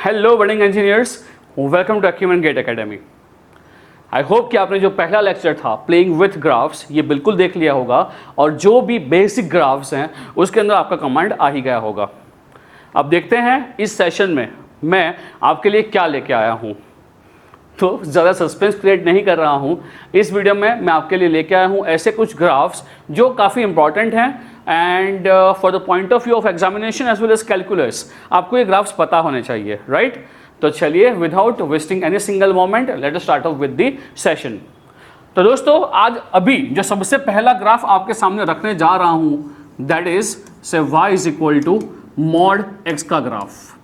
Hello budding engineers, welcome to acument GATE academy. I hope कि आपने जो पहला लेक्चर था प्लेइंग विथ ग्राफ्स ये बिल्कुल देख लिया होगा और जो भी बेसिक ग्राफ्स हैं उसके अंदर आपका कमांड आ ही गया होगा। अब देखते हैं इस सेशन में मैं आपके लिए क्या लेके आया हूँ। तो ज़्यादा सस्पेंस क्रिएट नहीं कर रहा हूँ। इस वीडियो में मैं आपके लिए लेके आया हूँ ऐसे कुछ ग्राफ्स जो काफ़ी इंपॉर्टेंट हैं and for the point of view of examination as well as calculus आपको ये ग्राफ्स पता होने चाहिए, राइट? तो चलिए without wasting any single moment let us start off with the session. तो दोस्तों आज अभी जो सबसे पहला ग्राफ आपके सामने रखने जा रहा हूँ that is say y is equal to mod x का ग्राफ।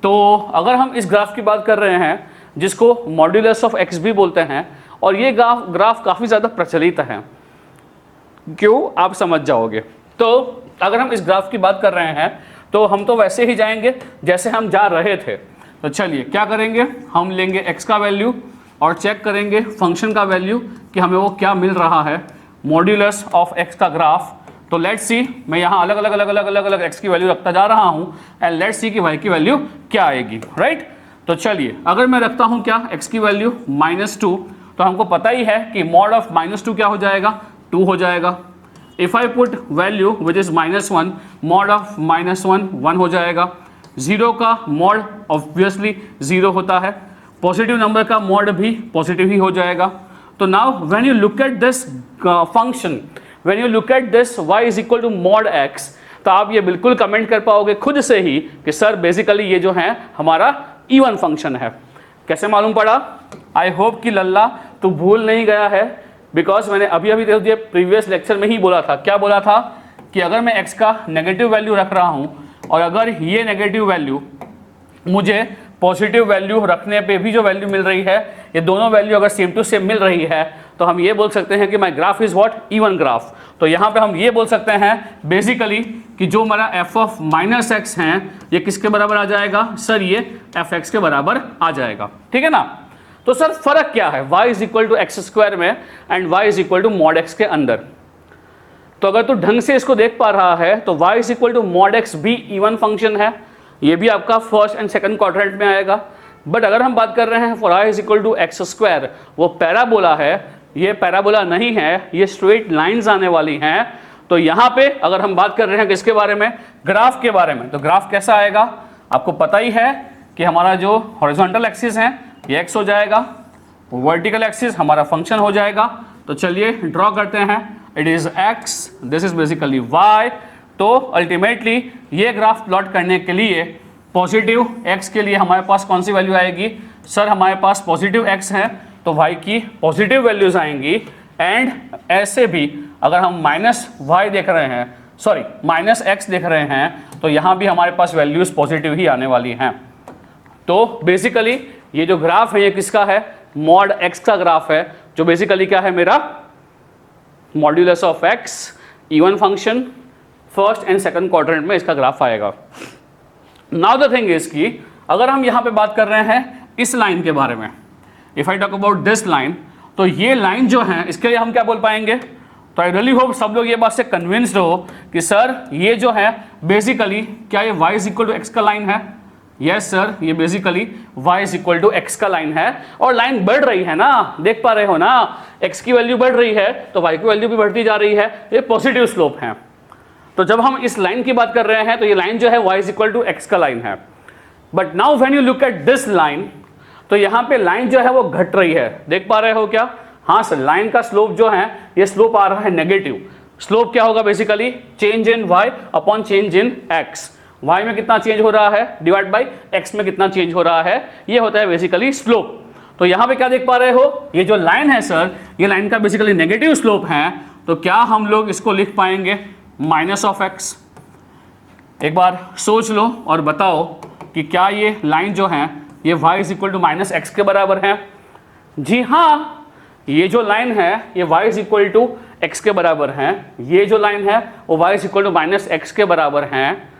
तो अगर हम इस ग्राफ की बात कर रहे हैं जिसको मॉड्यूलस ऑफ x भी बोलते हैं और ये ग्राफ काफ़ी ज़्यादा प्रचलित है, क्यों आप समझ जाओगे। तो अगर हम इस ग्राफ की बात कर रहे हैं तो हम तो वैसे ही जाएंगे जैसे हम जा रहे थे। तो चलिए क्या करेंगे, हम लेंगे x का वैल्यू और चेक करेंगे फंक्शन का वैल्यू कि हमें वो क्या मिल रहा है, मॉड्यूलस ऑफ x का ग्राफ। तो लेट्स सी, मैं यहाँ अलग अलग x की वैल्यू रखता जा रहा हूँ एंड लेट्स सी कि y की वैल्यू क्या आएगी, राइट? तो चलिए अगर मैं रखता हूँ क्या x की वैल्यू -2, तो हमको पता ही है कि मॉड ऑफ -2 क्या हो जाएगा, 2 हो जाएगा। If I put value which is -1, mod of -1 1 हो जाएगा। 0 का मॉड ऑब्वियसली 0 होता है, पॉजिटिव नंबर का मॉड भी पॉजिटिव ही हो जाएगा। तो now when you look at this function, when you look at this y is equal to mod x, तो आप ये बिल्कुल कमेंट कर पाओगे खुद से ही कि सर बेसिकली ये जो है हमारा इवन फंक्शन है। कैसे मालूम पड़ा? आई होप कि लल्ला तू भूल नहीं गया है, बिकॉज मैंने अभी तुझे प्रीवियस लेक्चर में ही बोला था। क्या बोला था? कि अगर मैं x का नेगेटिव वैल्यू रख रहा हूँ और अगर ये नेगेटिव वैल्यू मुझे पॉजिटिव वैल्यू रखने पे भी जो वैल्यू मिल रही है, ये दोनों वैल्यू अगर सेम टू सेम मिल रही है, तो हम ये बोल सकते हैं कि my graph is what, even graph. तो यहाँ पे हम ये बोल सकते हैं बेसिकली कि जो हमारा f ऑफ -x है ये किसके बराबर आ जाएगा सर, ये fx के बराबर आ जाएगा, ठीक है ना? तो सर फर्क क्या है y is equal to x square में and y is equal to mod x के अंदर? तो अगर तू ढंग से इसको देख पा रहा है तो y is equal to mod x भी इवन फंक्शन है, ये भी आपका फर्स्ट एंड सेकंड क्वाड्रेंट में आएगा। बट अगर हम बात कर रहे हैं for y is equal to x square, वो पैराबोला है, ये पैराबोला नहीं है, ये स्ट्रेट लाइंस आने वाली हैं। तो यहाँ पे अगर हम बात कर रहे हैं किसके बारे में, ग्राफ के बारे में, तो ग्राफ कैसा आएगा आपको पता ही है कि हमारा जो हॉरिजॉन्टल एक्सिस है ये x हो जाएगा, वर्टिकल एक्सिस हमारा फंक्शन हो जाएगा। तो चलिए ड्रॉ करते हैं, it is x, this is basically y। तो अल्टीमेटली ये ग्राफ प्लॉट करने के लिए पॉजिटिव x के लिए हमारे पास कौन सी वैल्यू आएगी सर, हमारे पास पॉजिटिव x है तो y की पॉजिटिव वैल्यूज आएंगी। एंड ऐसे भी अगर हम -y देख रहे हैं, सॉरी -x देख रहे हैं, तो यहाँ भी हमारे पास वैल्यूज पॉजिटिव ही आने वाली हैं। तो बेसिकली ये जो ग्राफ है ये किसका है, मॉड x का ग्राफ है, जो बेसिकली क्या है मेरा modulus of x, even function, first and second quadrant में इसका ग्राफ आएगा। नाउ द थिंग इज कि अगर हम यहाँ पे बात कर रहे हैं इस लाइन के बारे में, if I talk about this line, तो ये लाइन जो है इसके लिए हम क्या बोल पाएंगे? तो आई रियली होप सब लोग ये बात से कन्विंस्ड हो कि सर ये जो है बेसिकली क्या ये y is equal to x का लाइन है? यस सर, ये basically y is equal to x का लाइन है और लाइन बढ़ रही है ना, देख पा रहे हो ना, x की वैल्यू बढ़ रही है तो y की वैल्यू भी बढ़ती जा रही है, ये पॉजिटिव स्लोप है। तो जब हम इस लाइन की बात कर रहे हैं तो ये लाइन जो है y is equal to x का लाइन है। But now when you look at this line, तो यहाँ पे लाइन जो है वो घट रही है, देख पा रहे हो क्या? हाँ सर, लाइन का स्लोप जो है ये स्लोप आ रहा है नेगेटिव। स्लोप क्या होगा basically, change in y upon change in x। y में कितना चेंज हो रहा है डिवाइड बाई x में कितना चेंज हो रहा है, ये होता है बेसिकली स्लोप। तो यहाँ पे क्या देख पा रहे हो, ये जो लाइन है सर, ये लाइन का बेसिकली नेगेटिव स्लोप है। तो क्या हम लोग इसको लिख पाएंगे -x? एक बार सोच लो और बताओ कि क्या ये लाइन जो है ये y is equal to -x के बराबर है? जी हाँ, ये जो लाइन है ये y is equal to x के बराबर है, ये जो लाइन है वो y is equal to -x के बराबर है।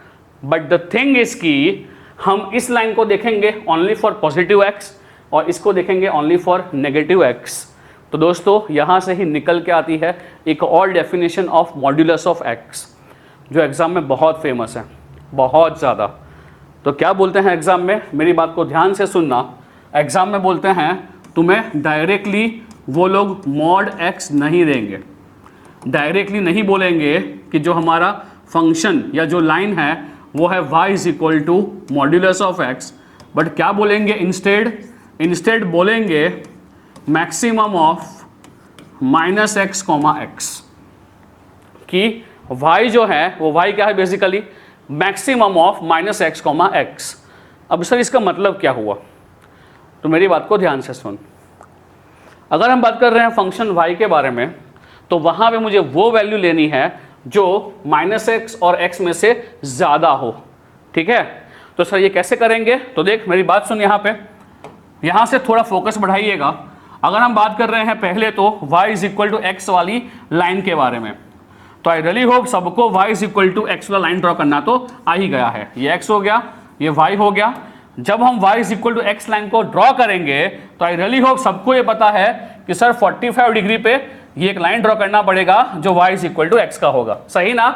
बट द थिंग इज कि हम इस लाइन को देखेंगे ओनली फॉर पॉजिटिव x और इसको देखेंगे ओनली फॉर नेगेटिव x। तो दोस्तों यहाँ से ही निकल के आती है एक और definition of modulus of x, जो एग्जाम में बहुत फेमस है, बहुत ज़्यादा। तो क्या बोलते हैं एग्जाम में, मेरी बात को ध्यान से सुनना, एग्जाम में बोलते हैं तुम्हें डायरेक्टली वो लोग मॉड x नहीं देंगे, डायरेक्टली नहीं बोलेंगे कि जो हमारा फंक्शन या जो लाइन है वो है y is equal to modulus of x, but क्या बोलेंगे इंस्टेड बोलेंगे maximum of minus x comma x, कि y जो है वो y क्या है basically maximum of minus x comma x. अब सर इसका मतलब क्या हुआ, तो मेरी बात को ध्यान से सुन। अगर हम बात कर रहे हैं फंक्शन y के बारे में, तो वहां पे मुझे वो वैल्यू लेनी है जो माइनस एक्स और x में से ज़्यादा हो, ठीक है। तो सर ये कैसे करेंगे, तो देख मेरी बात सुन, यहाँ से थोड़ा फोकस बढ़ाइएगा। अगर हम बात कर रहे हैं पहले तो y is equal to x वाली लाइन के बारे में, तो आई रियली होप सबको y is equal to x वाला लाइन ड्रॉ करना तो आ ही गया है। ये x हो गया, ये y हो गया। जब हम y is equal to x line को ड्रॉ करेंगे तो आई रियली होप सबको ये पता है कि सर 45 डिग्री पे ये एक लाइन ड्रॉ करना पड़ेगा जो y is equal to x का होगा, सही ना।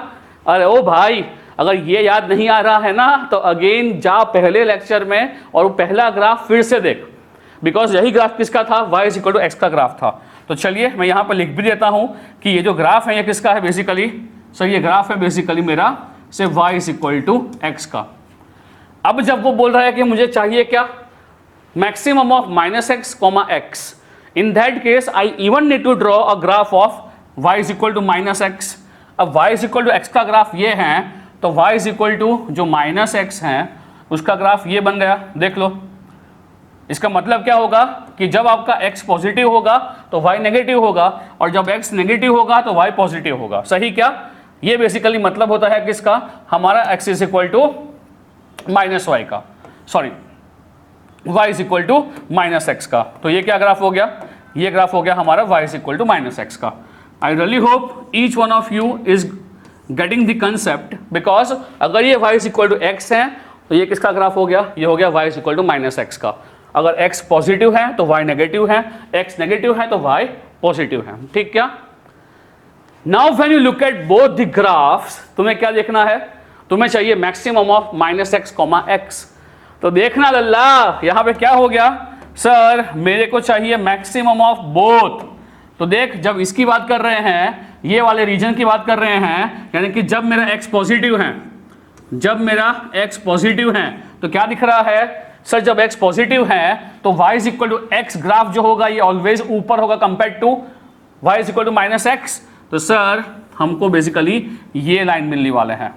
अरे ओ भाई, अगर ये याद नहीं आ रहा है ना तो अगेन जा पहले लेक्चर में और वो पहला ग्राफ फिर से देख, बिकॉज यही ग्राफ किसका था, y is equal to x का ग्राफ था। तो चलिए मैं यहाँ पर लिख भी देता हूँ कि ये जो ग्राफ है ये किसका है बेसिकली, सर ये ग्राफ है बेसिकली मेरा say y is equal to x का। अब जब वो बोल रहा है कि मुझे चाहिए क्या, maximum of minus x comma x, in that case I even need to draw a graph of y is equal to minus x. अब y is equal to x का ग्राफ ये है, तो y इज इक्वल टू जो minus x है उसका graph ये बन गया, देख लो। इसका मतलब क्या होगा कि जब आपका x पॉजिटिव होगा तो y नेगेटिव होगा, और जब x नेगेटिव होगा तो y पॉजिटिव होगा, सही क्या। ये बेसिकली मतलब होता है किसका, हमारा x is equal to minus y का, sorry y is equal to minus x का। तो ये क्या ग्राफ हो गया, ये ग्राफ हो गया हमारा y is equal to minus x का। I really hope each one of you is getting the concept, because अगर ये y is equal to x है तो ये किसका ग्राफ हो गया, ये हो गया y is equal to minus x का। अगर x पॉजिटिव है तो y नेगेटिव है, x नेगेटिव है तो y पॉजिटिव है, ठीक क्या। Now when you look at both the graphs, तुम्हें क्या देखना है, तुम्हें चाहिए maximum of minus x comma x. तो देखना लल्ला यहाँ पे क्या हो गया, सर मेरे को चाहिए मैक्सिमम ऑफ बोथ। तो देख जब इसकी बात कर रहे हैं, ये वाले रीजन की बात कर रहे हैं, यानी कि जब मेरा x पॉजिटिव है, जब मेरा x पॉजिटिव है तो क्या दिख रहा है, सर जब x पॉजिटिव है तो y is equal to x graph जो होगा ये ऑलवेज ऊपर होगा compare to y is equal to minus x. तो सर हमको बेसिकली ये लाइन मिलने वाले हैं,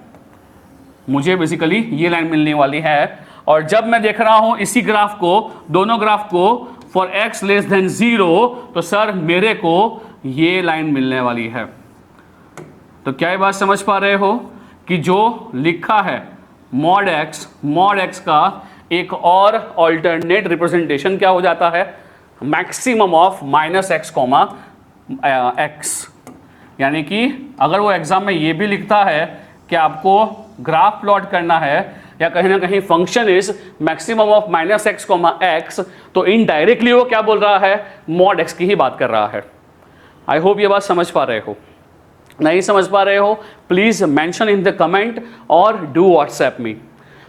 मुझे बेसिकली ये लाइन मिलने वाली है। और जब मैं देख रहा हूं इसी ग्राफ को, दोनों ग्राफ को फॉर x लेस देन 0, तो सर मेरे को ये लाइन मिलने वाली है। तो क्या ये बात समझ पा रहे हो कि जो लिखा है मॉड x का एक और ऑल्टरनेट रिप्रेजेंटेशन क्या हो जाता है, maximum of minus x comma x. यानी कि अगर वो एग्जाम में ये भी लिखता है कि आपको ग्राफ प्लॉट करना है या कहीं ना कहीं function is maximum of minus x comma x, तो इनडायरेक्टली वो क्या बोल रहा है, मॉड एक्स की ही बात कर रहा है। आई होप ये बात समझ पा रहे हो, नहीं समझ पा रहे हो please mention in the comment और डू व्हाट्सएप मी।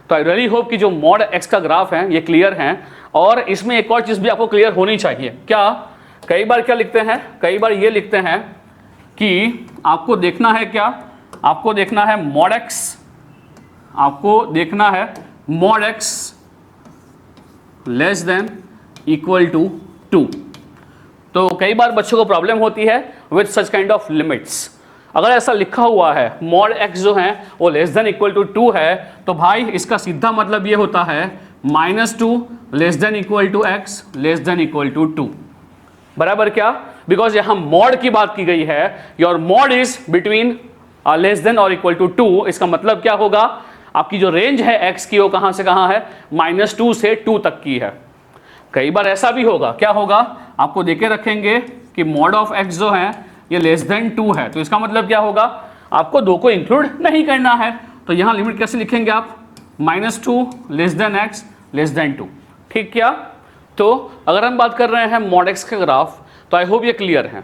तो आई रियली होप कि जो मॉड एक्स का ग्राफ है ये क्लियर है। और इसमें एक और चीज भी आपको क्लियर होनी चाहिए, क्या कई बार क्या लिखते हैं, कई बार ये लिखते हैं कि आपको देखना है क्या, आपको देखना है मॉड एक्स, आपको देखना है mod x less than equal to 2। तो कई बार बच्चों को प्रॉब्लम होती है with such kind of limits. अगर ऐसा लिखा हुआ है मॉड एक्स जो है वो लेस देन इक्वल टू 2 है, तो भाई इसका सीधा मतलब ये होता है -2 less than equal to x less than equal to 2, बराबर क्या। बिकॉज यहां मॉड की बात की गई है, your mod is between less than और इक्वल टू 2। इसका मतलब क्या होगा, आपकी जो रेंज है x की वो कहां से कहां है, -2 से 2 तक की है। कई बार ऐसा भी होगा, क्या होगा, आपको देके रखेंगे कि मॉड ऑफ x जो है ये लेस देन 2 है, तो इसका मतलब क्या होगा, आपको 2 को इंक्लूड नहीं करना है। तो यहां लिमिट कैसे लिखेंगे आप, -2 less then x less then 2, ठीक क्या। तो अगर हम बात कर रहे हैं मॉड x का ग्राफ, तो आई होप ये क्लियर है।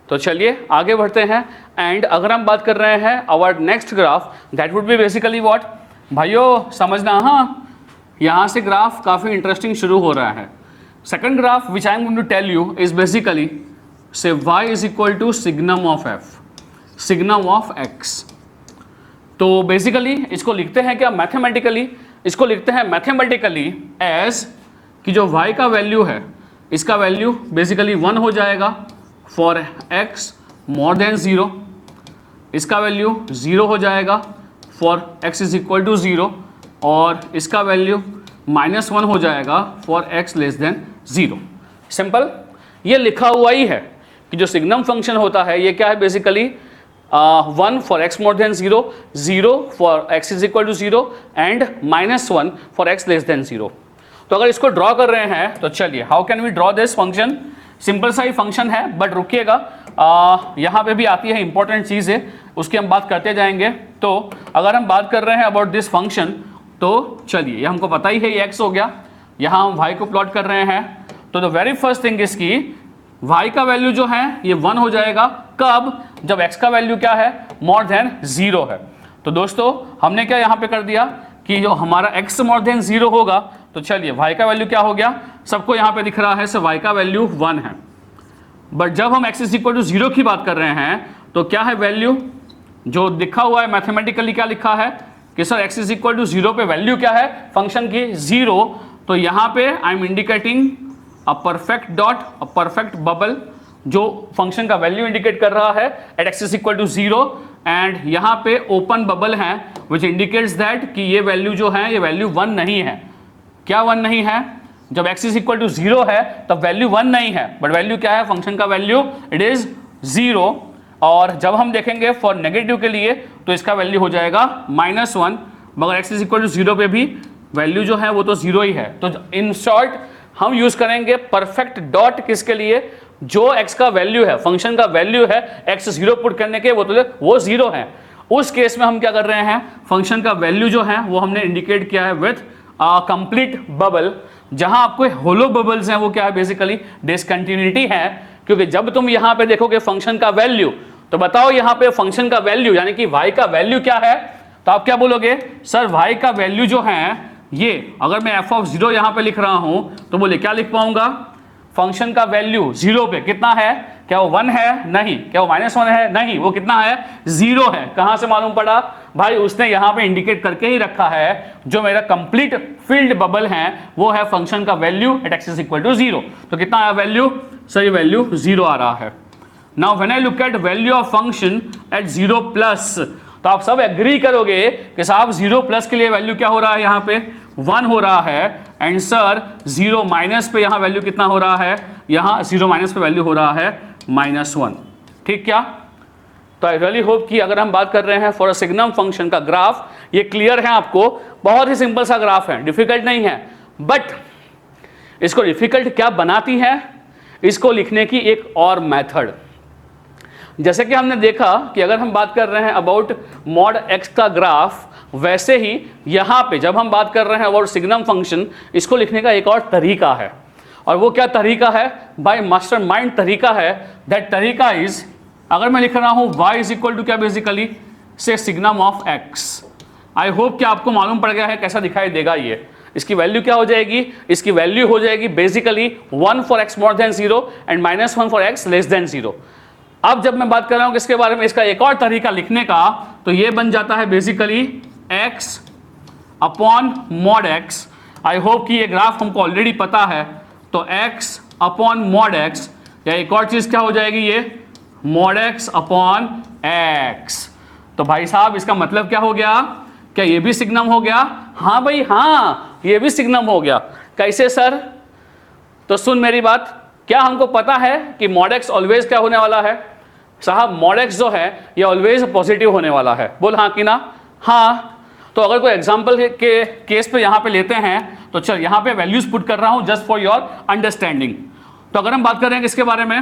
तो चलिए आगे बढ़ते हैं। एंड अगर हम बात कर रहे हैं our next graph, that would be basically what, भाइयों समझना, हाँ यहाँ से ग्राफ काफ़ी इंटरेस्टिंग शुरू हो रहा है। Second graph which I am going to tell you is basically say y is equal to signum of f, signum of x। तो बेसिकली इसको लिखते हैं क्या मैथमेटिकली, इसको लिखते हैं मैथमेटिकली एज कि जो y का वैल्यू है इसका वैल्यू बेसिकली 1 हो जाएगा फॉर x मोर देन 0, इसका वैल्यू 0 हो जाएगा for x is equal to 0, और इसका वैल्यू -1 हो जाएगा for x less than 0। Simple, ये लिखा हुआ ही है कि जो सिग्नम फंक्शन होता है ये क्या है basically 1 for x more than 0, 0 for x is equal to 0 and -1 for x less than 0। तो अगर इसको ड्रॉ कर रहे हैं तो चलिए how can we draw this function. Simple सा ही फंक्शन है, बट रुकिएगा यहाँ पे भी आती है इंपॉर्टेंट चीज़ है, उसकी हम बात करते जाएंगे। तो अगर हम बात कर रहे हैं अबाउट दिस फंक्शन तो चलिए, ये हमको पता ही है ये x हो गया, यहाँ हम y को प्लॉट कर रहे हैं। तो द वेरी फर्स्ट थिंग इसकी y का वैल्यू जो है ये 1 हो जाएगा, कब, जब x का वैल्यू क्या है मोर देन 0 है। तो दोस्तों हमने क्या यहाँ पे कर दिया कि जो हमारा x मोर देन 0 होगा तो चलिए y का वैल्यू क्या हो गया, सबको यहाँ पे दिख रहा है, सो y का वैल्यू 1 है। बट जब हम x इज इक्वल टू 0 की बात कर रहे हैं तो क्या है वैल्यू, जो लिखा हुआ है मैथमेटिकली क्या लिखा है कि sir x is equal to 0 पे वैल्यू क्या है फंक्शन की 0। तो यहाँ पे I am indicating a perfect dot, a perfect bubble जो फंक्शन का वैल्यू इंडिकेट कर रहा है at x is equal to 0, and यहाँ पे ओपन बबल है विच इंडिकेट्स दैट कि ये वैल्यू जो है ये वैल्यू 1 नहीं है। क्या 1 नहीं है, जब x इज इक्वल टू 0 है तब वैल्यू 1 नहीं है, बट वैल्यू क्या है फंक्शन का वैल्यू, इट इज 0। और जब हम देखेंगे फॉर नेगेटिव के लिए तो इसका वैल्यू हो जाएगा -1, मगर x इज इक्वल टू 0 पे भी वैल्यू जो है वो तो 0 ही है। तो इन शॉर्ट हम यूज करेंगे परफेक्ट डॉट किसके लिए, जो x का वैल्यू है, फंक्शन का वैल्यू है x 0 पुट करने के वो 0 है। उस केस में हम क्या कर रहे हैं, फंक्शन का वैल्यू जो है वो हमने इंडिकेट किया है विथ कंप्लीट बबल। जहां आपको होलो बबल्स हैं वो क्या है बेसिकली डिसकंटिन्यूटी है, क्योंकि जब तुम यहां पे देखोगे फंक्शन का वैल्यू तो बताओ यहां पे फंक्शन का वैल्यू यानी कि y का वैल्यू क्या है, तो आप क्या बोलोगे सर y का वैल्यू जो है ये, अगर मैं f(0) यहां पे लिख रहा हूं तो बोले क्या लिख पाऊंगा, फंक्शन का वैल्यू 0 पे कितना है, क्या वो 1 है, नहीं, क्या वो -1 है, नहीं, वो कितना है 0 है। कहां से मालूम पड़ा भाई, उसने यहां पे इंडिकेट करके ही रखा है जो मेरा कंप्लीट फील्ड बबल है वो है फंक्शन का value at x is equal to 0। तो कितना आया वैल्यू, सर ये वैल्यू 0 आ रहा है। Now when I look at value of function at 0+, तो आप सब एग्री करोगे कि साहब 0+ के लिए वैल्यू क्या हो रहा है, यहाँ पे 1 हो रहा है, एंड सर 0- पे यहाँ वैल्यू कितना हो रहा है, यहाँ 0- पे वैल्यू हो रहा है -1। ठीक क्या, तो आई रियली होप कि अगर हम बात कर रहे हैं फॉर अ सिग्नम फंक्शन का ग्राफ, ये क्लियर है आपको, बहुत ही सिंपल सा ग्राफ है, डिफिकल्ट नहीं है। बट इसको डिफिकल्ट क्या बनाती है, इसको लिखने की एक और मेथड। जैसे कि हमने देखा कि अगर हम बात कर रहे हैं अबाउट मॉड x का ग्राफ, वैसे ही यहाँ पे जब हम बात कर रहे हैं अबाउट सिग्नम फंक्शन, इसको लिखने का एक और तरीका है। और वो क्या तरीका है, बाय मास्टरमाइंड तरीका है। दैट तरीका इज, अगर मैं लिख रहा हूँ y इज इक्वल टू क्या बेसिकली से signum of x। I hope कि आपको मालूम पड़ गया है कैसा दिखाई देगा ये। इसकी वैल्यू क्या हो जाएगी, इसकी वैल्यू हो जाएगी basically 1 for x more than 0 and -1 for x less than 0। अब जब मैं बात कर रहा हूं किसके बारे में, इसका एक और तरीका लिखने का, तो ये बन जाता है basically x upon mod x। आई होप कि ये ग्राफ हमको ऑलरेडी पता है, तो x अपॉन मॉड x, या एक और चीज क्या हो जाएगी ये मॉड x अपॉन x। तो भाई साहब इसका मतलब क्या हो गया, क्या ये भी सिग्नम हो गया, हाँ भाई हाँ ये भी सिग्नम हो गया। कैसे सर, तो सुन मेरी बात, क्या हमको पता है कि मॉड x ऑलवेज क्या होने वाला है, साहब मॉड x जो है ये ऑलवेज पॉजिटिव होने वाला है, बोल हाँ कि ना, हाँ। तो अगर कोई एग्जांपल के केस पे यहाँ पे लेते हैं तो चल यहाँ पे वैल्यूज पुट कर रहा हूँ जस्ट फॉर योर अंडरस्टैंडिंग। तो अगर हम बात कर रहे हैं किसके बारे में,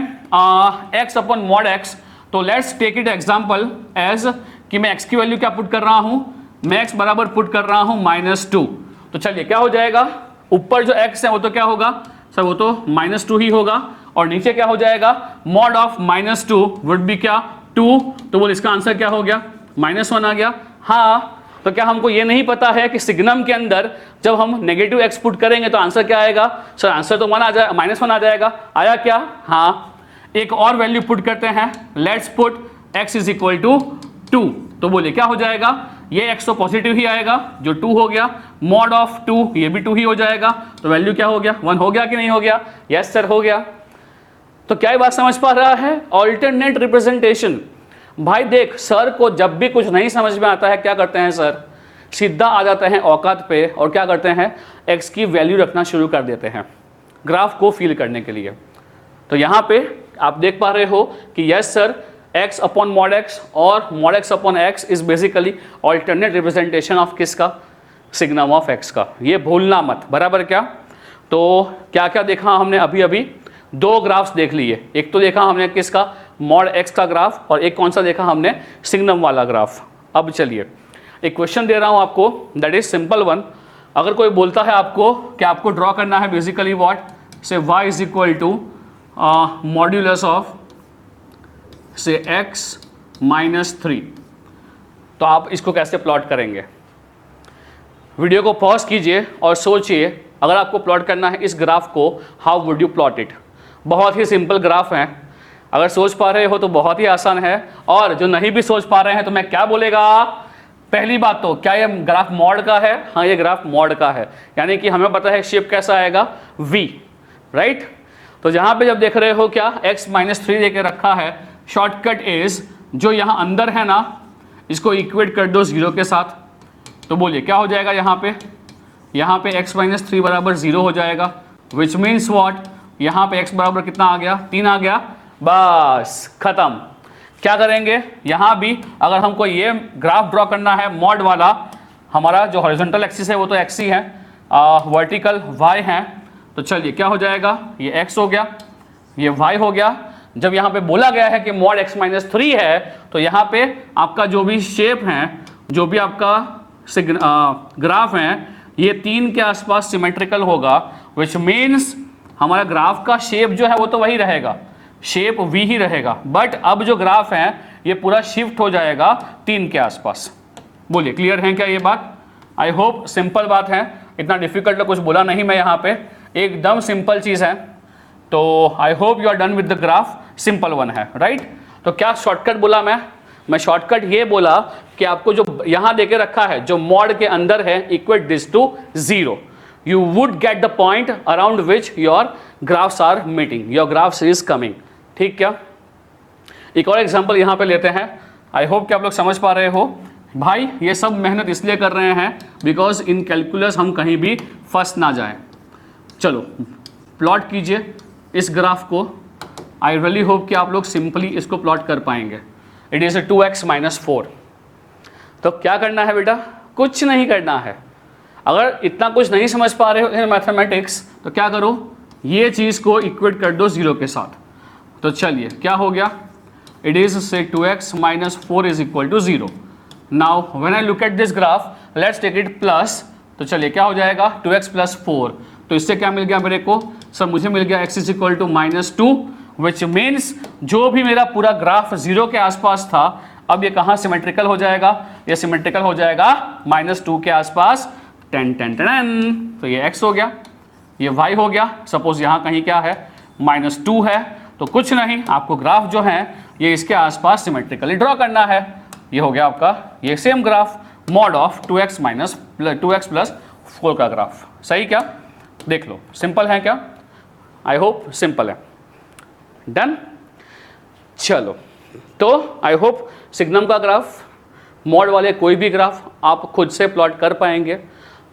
x अपॉन मॉड x, तो let's take it example as कि मैं x की वैल्यू क्या पुट कर रहा हूँ, मैं x बराबर पुट कर रहा हूँ -2। तो चलिए क्या हो जाएगा, ऊपर जो x है वो तो क्या होगा सर, वो तो -2 ही होगा, और नीचे क्या हो जाएगा, मॉड ऑफ -2 वुड बी क्या 2। तो बोल इसका आंसर क्या हो गया, -1 आ गया। हाँ, तो क्या हमको ये नहीं पता है कि सिग्नम के अंदर जब हम नेगेटिव एक्स पुट करेंगे तो आंसर क्या आएगा? सर आंसर तो -1 आ जाएगा। आया क्या? हाँ, एक और वैल्यू पुट करते हैं, let's put x is equal to 2। तो बोलिए क्या हो जाएगा? ये x तो पॉजिटिव ही आएगा जो 2 हो गया, मॉड ऑफ 2 ये भी 2 ही हो जाएगा, तो वैल्यू क्या हो गया? 1 हो गया कि नहीं हो गया? यस सर हो गया। तो क्या ये बात समझ पा रहा है? Alternate representation. भाई देख, सर को जब भी कुछ नहीं समझ में आता है क्या करते हैं सर? सीधा आ जाते हैं औकात पे और क्या करते हैं? x की वैल्यू रखना शुरू कर देते हैं ग्राफ को फिल करने के लिए। तो यहाँ पे आप देख पा रहे हो कि yes sir, x upon mod x और mod x upon x is basically alternate representation of किसका? सिग्नम ऑफ x का। ये भूलना मत, बराबर क्या? तो क्या क्या देखा हमने अभी अभी? 2 ग्राफ्स देख लिए। एक तो देखा हमने किसका? मॉड x का ग्राफ, और एक कौन सा देखा हमने? सिग्नम वाला ग्राफ। अब चलिए एक क्वेश्चन दे रहा हूं आपको, दैट इज सिंपल वन। अगर कोई बोलता है आपको कि आपको ड्रॉ करना है basically what, say y is equal to modulus of say x -3, तो आप इसको कैसे प्लॉट करेंगे? वीडियो को पॉज कीजिए और सोचिए, अगर आपको प्लॉट करना है इस ग्राफ को, how would you plot it? बहुत ही सिंपल ग्राफ है, अगर सोच पा रहे हो तो बहुत ही आसान है, और जो नहीं भी सोच पा रहे हैं तो मैं क्या बोलेगा? पहली बात तो क्या ये ग्राफ मॉड का है? हाँ, ये ग्राफ मॉड का है, यानी कि हमें पता है शेप कैसा आएगा? V, right? तो जहां पे जब देख रहे हो क्या x -3 देके रखा है, शॉर्टकट इज जो यहाँ अंदर है ना, इसको इक्वेट कर दो 0 के साथ। तो बोलिए क्या हो जाएगा यहाँ पे? यहाँ पे x -3 बराबर 0 हो जाएगा, विच मीन्स वॉट? यहाँ पे x बराबर कितना आ गया? 3 आ गया, बस खत्म। क्या करेंगे? यहाँ भी अगर हमको ये ग्राफ ड्रॉ करना है मॉड वाला, हमारा जो हॉरिजॉन्टल एक्सिस है वो तो x ही है, वर्टिकल y है, तो चलिए क्या हो जाएगा? ये x हो गया, ये y हो गया। जब यहाँ पे बोला गया है कि मॉड x -3 है, तो यहाँ पे आपका जो भी शेप है, जो भी आपका ग्राफ है, ये 3 के आसपास सिमेट्रिकल होगा, विच मीन्स हमारा ग्राफ का शेप जो है वो तो वही रहेगा, शेप V ही रहेगा, बट अब जो ग्राफ है ये पूरा शिफ्ट हो जाएगा 3 के आसपास। बोलिए क्लियर है क्या ये बात? आई होप सिंपल बात है, इतना डिफिकल्ट तो कुछ बोला नहीं मैं यहाँ पे, एकदम सिंपल चीज़ है। तो I hope you are done with the graph, simple one है, राइट? तो क्या शॉर्टकट बोला मैं शॉर्टकट ये बोला कि आपको जो यहाँ देके रखा है, जो मॉड के अंदर है, equate this to 0, you would get the point around which your graphs are meeting, your graphs is coming। ठीक क्या? एक और एग्जांपल यहाँ पे लेते हैं। आई होप कि आप लोग समझ पा रहे हो। भाई ये सब मेहनत इसलिए कर रहे हैं बिकॉज इन कैलकुलस हम कहीं भी फंस ना जाए। चलो प्लॉट कीजिए इस ग्राफ को। आई रियली होप कि आप लोग सिंपली इसको प्लॉट कर पाएंगे। It is 2x -4। तो क्या करना है बेटा? कुछ नहीं करना है। अगर इतना कुछ नहीं समझ पा रहे हो इन मैथमेटिक्स तो क्या करो, ये चीज़ को इक्वेट कर दो 0 के साथ। तो चलिए क्या हो गया, it is say 2x -4 is equal to 0। Now when I look at this graph let's take it plus. तो चलिए क्या हो जाएगा 2x + 4। तो इससे क्या मिल गया मेरे को सर, मुझे मिल गया x is equal to -2 which means जो भी मेरा पूरा ग्राफ 0 के आसपास था अब ये कहाँ सिमेट्रिकल हो जाएगा, ये सिमेट्रिकल हो जाएगा -2 के आसपास। Ten ten ten. तो ये x हो गया, ये y हो गया। सपोज यहाँ कहीं क्या है -2 है, तो कुछ नहीं, आपको ग्राफ जो है ये इसके आसपास सिमेट्रिकली ड्रॉ करना है। ये हो गया आपका ये same graph mod of 2x + 4 का ग्राफ। सही क्या? देख लो सिंपल है क्या? आई होप सिंपल है। डन। चलो तो आई होप सिग्नम का ग्राफ, मॉड वाले कोई भी ग्राफ आप खुद से प्लॉट कर पाएंगे।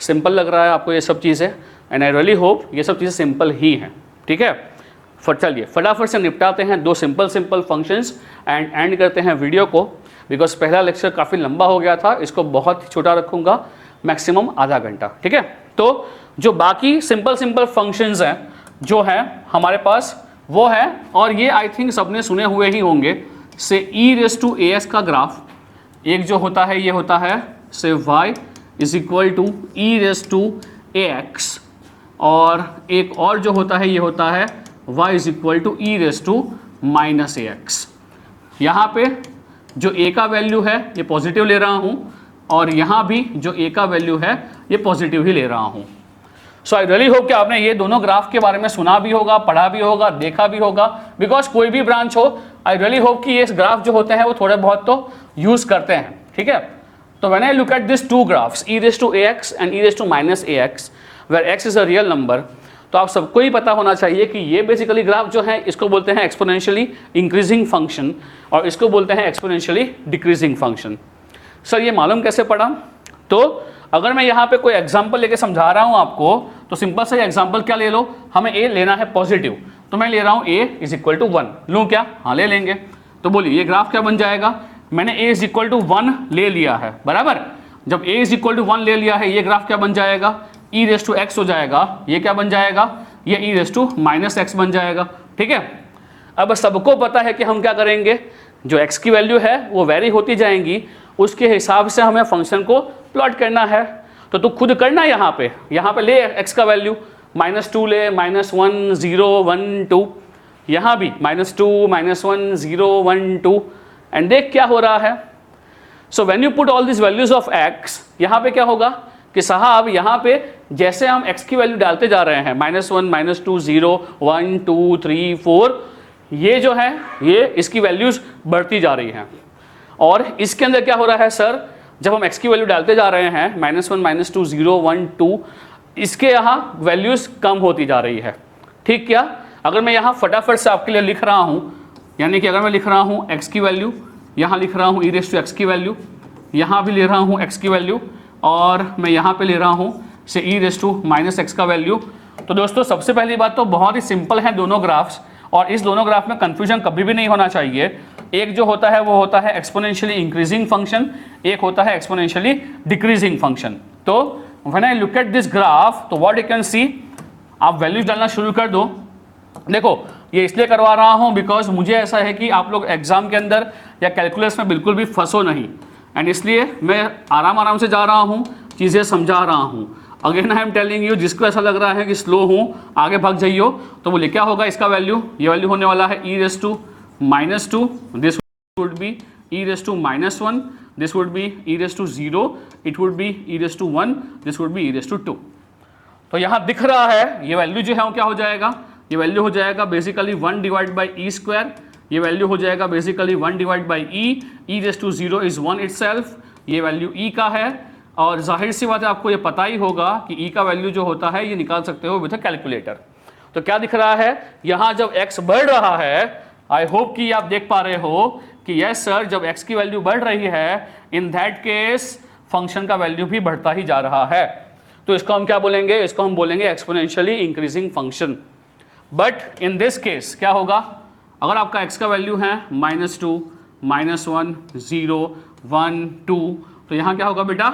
सिंपल लग रहा है आपको ये सब चीज़ें, एंड आई रियली होप ये सब चीज़ें सिंपल ही हैं। ठीक है, चलिए फटाफट से निपटाते हैं दो सिंपल फंक्शंस एंड एंड करते हैं वीडियो को, बिकॉज पहला लेक्चर काफ़ी लंबा हो गया था, इसको बहुत छोटा रखूँगा, मैक्सिमम आधा घंटा। ठीक है, तो जो बाकी सिंपल फंक्शंस हैं जो हैं हमारे पास वो है, और ये आई थिंक सबने सुने हुए ही होंगे, से e⁻⁴ का ग्राफ। एक जो होता है ये होता है से y is equal to e⁻⁴, और एक और जो होता है ये होता है y is equal to e⁻⁻⁴। यहाँ पे जो a का वैल्यू है ये पॉजिटिव ले रहा हूँ, और यहाँ भी जो a का वैल्यू है ये पॉजिटिव ही ले रहा हूँ। सो आई रियली होप कि आपने ये दोनों ग्राफ के बारे में सुना भी होगा, पढ़ा भी होगा, देखा भी होगा, बिकॉज कोई भी ब्रांच हो, आई रियली होप कि ये ग्राफ जो होते हैं वो थोड़े बहुत तो यूज करते हैं, ठीक है। तो when I look at this two graphs e raised to ax and e raised to minus ax where x is a real number, तो आप सबको ही पता होना चाहिए कि ये बेसिकली ग्राफ जो है इसको बोलते हैं एक्सपोनेंशियली इंक्रीजिंग फंक्शन और इसको बोलते हैं एक्सपोनेंशियली डिक्रीजिंग फंक्शन। सर ये मालूम कैसे पड़ा? तो अगर मैं यहाँ पे कोई एग्जांपल लेके समझा रहा हूँ आपको, तो सिंपल सा एग्जांपल क्या ले लो, हमें a लेना है पॉजिटिव, तो मैं ले रहा हूँ a इज इक्वल टू 1, लूँ क्या? हाँ ले लेंगे। तो बोलिए ये ग्राफ क्या बन जाएगा? मैंने a इज इक्वल टू 1 ले लिया है, बराबर। जब a इज इक्वल टू 1 ले लिया है, ये ग्राफ क्या बन जाएगा? e रेस टू x हो जाएगा। ये क्या बन जाएगा? ये e raise to minus x बन जाएगा, ठीक है। अब सबको पता है कि हम क्या करेंगे, जो x की वैल्यू है वो वेरी होती जाएंगी, उसके हिसाब से हमें फंक्शन को प्लॉट करना है। तो तू खुद करना यहाँ पे ले x का वैल्यू, -2 ले, -1 0 1 2, यहाँ भी -2 -1 0 1 2, एंड देख क्या हो रहा है। So when you put all this values of x, यहाँ पे क्या होगा कि साहब यहाँ पे जैसे हम x की वैल्यू डालते जा रहे हैं, -1 -2 0 1 2 3 4, ये जो है ये इसकी वैल्यूज बढ़ती जा रही हैं। और इसके अंदर क्या हो रहा है सर, जब हम x की वैल्यू डालते जा रहे हैं -1 -2 0 1 2, इसके यहाँ वैल्यूज कम होती जा रही है, ठीक क्या। अगर मैं यहाँ फटाफट से आपके लिए लिख रहा हूँ, यानी कि अगर मैं लिख रहा हूँ x की वैल्यू, यहाँ लिख रहा हूँ e रेज़ टू x की वैल्यू, यहाँ भी ले रहा हूँ x की वैल्यू, और मैं यहाँ पे ले रहा हूँ say e raise to minus x का वैल्यू। तो दोस्तों सबसे पहली बात तो बहुत ही सिंपल है दोनों ग्राफ्स, और इस दोनों ग्राफ में कंफ्यूजन कभी भी नहीं होना चाहिए। एक जो होता है वो होता है एक्सपोनेंशियली इंक्रीजिंग फंक्शन, एक होता है एक्सपोनेंशियली डिक्रीजिंग फंक्शन। तो when I look at this graph, तो व्हाट यू कैन सी, आप वैल्यूज डालना शुरू कर दो। देखो ये इसलिए करवा रहा हूँ बिकॉज मुझे ऐसा है कि आप लोग एग्जाम के अंदर या कैलकुलस में बिल्कुल भी फंसो नहीं, एंड इसलिए मैं आराम से जा रहा हूँ, चीज़ें समझा रहा हूँ। Again I am telling you, जिसको ऐसा लग रहा है कि स्लो हूँ, आगे भाग जाइयो, तो बोले क्या होगा इसका वैल्यू, ये वैल्यू होने वाला है e raise to -2, this would be e raise to -1, this would be e raise to 0, it would be e raise to 1, this would be e raise to 2। तो यहाँ दिख रहा है ये वैल्यू जो है वो क्या हो जाएगा, ये वैल्यू हो जाएगा basically 1 divide by e square, ये वैल्यू हो जाएगा basically 1 divide by e raise to 0 is 1 itself, ये वैल्यू e का है। और जाहिर सी बात है आपको ये पता ही होगा कि e का वैल्यू जो होता है ये निकाल सकते हो विद अ कैलकुलेटर। तो क्या दिख रहा है यहाँ, जब x बढ़ रहा है, आई होप कि आप देख पा रहे हो कि यस सर, जब x की वैल्यू बढ़ रही है, इन दैट केस फंक्शन का वैल्यू भी बढ़ता ही जा रहा है। तो इसको हम क्या बोलेंगे, इसको हम बोलेंगे exponentially increasing function. But in this case क्या होगा, अगर आपका x का वैल्यू है -2 -1 0 1 2, तो यहाँ क्या होगा बेटा,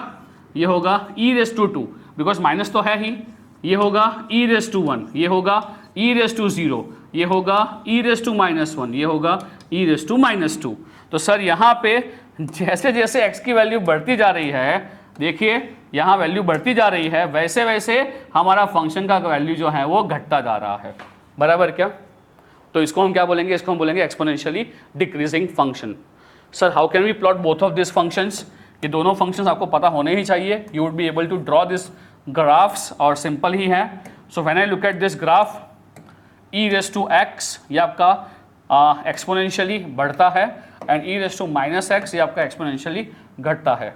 ये होगा e raise to 2, because minus तो है ही, ये होगा e रेज़ टू 1, ये होगा e रेज़ टू 0, ये होगा e रेज़ टू -1, ये होगा e रेज़ टू -2। तो सर यहाँ पे जैसे जैसे x की वैल्यू बढ़ती जा रही है, देखिए यहाँ वैल्यू बढ़ती जा रही है, वैसे वैसे हमारा फंक्शन का वैल्यू जो है वो घटता जा रहा है, बराबर क्या। तो इसको हम क्या बोलेंगे, इसको हम बोलेंगे exponentially decreasing function. Sir how can we plot both of this functions, ये दोनों फंक्शंस आपको पता होने ही चाहिए, you would be able to draw this graphs, और सिंपल ही है। So when I look at this graph, e raise to x ये आपका एक्सपोनेंशियली बढ़ता है, and e raise to -x ये आपका एक्सपोनेंशियली घटता है।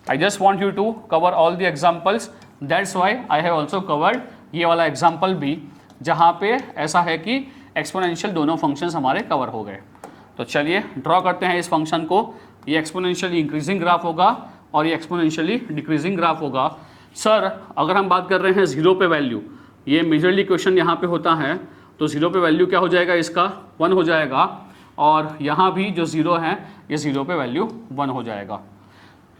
I just want you to cover all the examples, that's why I have also covered ये वाला एग्जाम्पल भी, जहाँ पे ऐसा है कि एक्सपोनेंशियल दोनों फंक्शंस हमारे कवर हो गए। तो चलिए ड्रॉ करते हैं इस फंक्शन को। ये एक्सपोनेंशियली इंक्रीजिंग ग्राफ होगा और ये एक्सपोनेंशियली डिक्रीजिंग ग्राफ होगा। सर अगर हम बात कर रहे हैं 0 पे वैल्यू, ये मेजरली क्वेश्चन यहाँ पे होता है, तो 0 पे वैल्यू क्या हो जाएगा, इसका 1 हो जाएगा, और यहाँ भी जो 0 है ये 0 पे वैल्यू 1 हो जाएगा।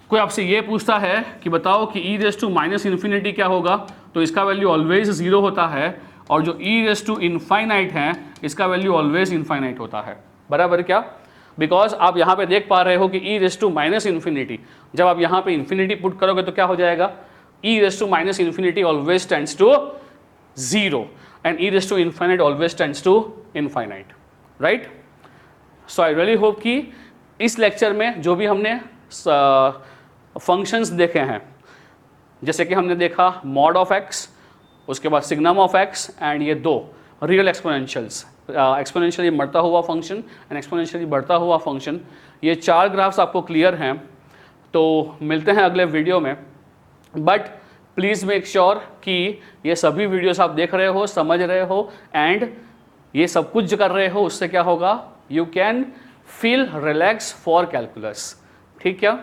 कोई आपसे ये पूछता है कि बताओ कि e रेज़ टू -इन्फिनिटी क्या होगा, तो इसका वैल्यू ऑलवेज 0 होता है, और जो e रेज़ टू इनफाइनाइट है इसका वैल्यू ऑलवेज इनफाइनाइट होता है, बराबर क्या। बिकॉज आप यहाँ पे देख पा रहे हो कि e रेज़ टू -इन्फिनिटी, जब आप यहाँ पे इन्फिनिटी पुट करोगे तो क्या हो जाएगा, e raise to -infinity always tends to 0, and e raise to infinite always tends to infinite, right. So I really hope कि इस लेक्चर में जो भी हमने फंक्शंस देखे हैं, जैसे कि हमने देखा मॉड ऑफ एक्स, उसके बाद सिग्नम ऑफ एक्स, एंड ये दो रियल एक्सपोनेंशियल्स, एक्सपोनेंशियली बढ़ता हुआ फंक्शन एंड एक्सपोनेंशियली बढ़ता हुआ फंक्शन। ये 4 ग्राफ्स आपको क्लियर हैं। तो मिलते हैं अगले वीडियो में, बट प्लीज़ मेक श्योर कि ये सभी वीडियोस आप देख रहे हो, समझ रहे हो, एंड ये सब कुछ जो कर रहे हो उससे क्या होगा, you can feel relax for calculus. ठीक है,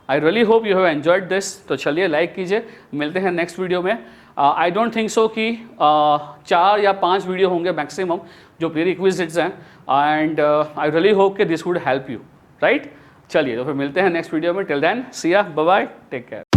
आई really hope you have enjoyed this. तो चलिए लाइक कीजिए, मिलते हैं नेक्स्ट वीडियो में। आई डोंट थिंक सो कि 4 या 5 वीडियो होंगे मैक्सिमम जो प्री रिक्विजिट्स हैं, एंड आई रियली होप कि this would help you, right. चलिए तो फिर मिलते हैं नेक्स्ट वीडियो में। टिल देन सी या, बाय बाय, टेक केयर।